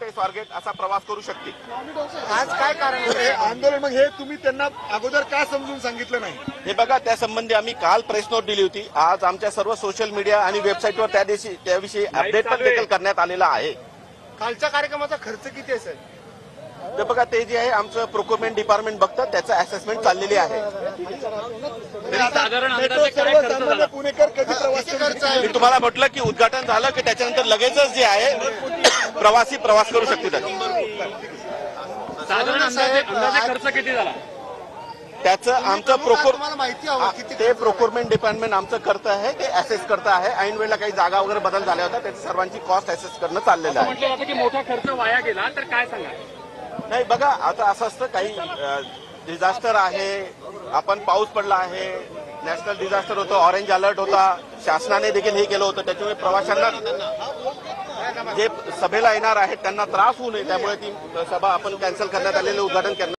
ते स्वारगेट असा प्रवास करू शकतील। आज काय कारण हे आंदोलन, मग हे तुम्ही त्यांना अगोदर का समजून सांगितलं नाही? हे बघा, त्या संबंधी आम्ही काल प्रेस नोट दिली होती। आज आमच्या सर्व सोशल मीडिया आणि वेबसाईटवर त्याविषयी अपडेट पण देखील करण्यात आलेला आहे। कालच्या कार्यक्रमाचा खर्च किती असेल? ते बघा, ते जे आहे आमचं प्रोक्युरमेंट डिपार्टमेंट बघतं, त्याचं असेसमेंट चाललेली आहे। साधारण मेट्रो अंदाजे काय खर्च सर्वसामान्य झाला? पुणेकर कधी प्रवास खर्च आहे? मी तुम्हाला म्हटलं की उद्घाटन झालं की त्याच्यानंतर लगेचच जे आहे प्रवासी प्रवास करू शकतील। साधारण अंदाजे खर्च किती झाला? त्याचं आमचं तुम्हाला माहिती हवं किती ते प्रोक्युरमेंट डिपार्टमेंट आमचं करतं आहे, ते असेस करतं आहे। ऐन वेळेला काही जागा वगैरे बदल झाल्या होत्या, त्याची सर्वांची कॉस्ट असेस करणं चाललेलं आहे। म्हटलं जातं की मोठा खर्च वाया गेला, तर काय सांगा? नाही बघा, आता असं असतं, काही डिझास्टर आहे, आपण पाऊस पडला आहे, नॅशनल डिझास्टर होतं, ऑरेंज अलर्ट होता, शासनाने देखील हे केलं होतं। त्याच्यामुळे प्रवाशांना जे सभेला येणार आहेत त्यांना त्रास होऊ नये, त्यामुळे ती सभा आपण कॅन्सल करण्यात आलेलं उद्घाटन करण्यात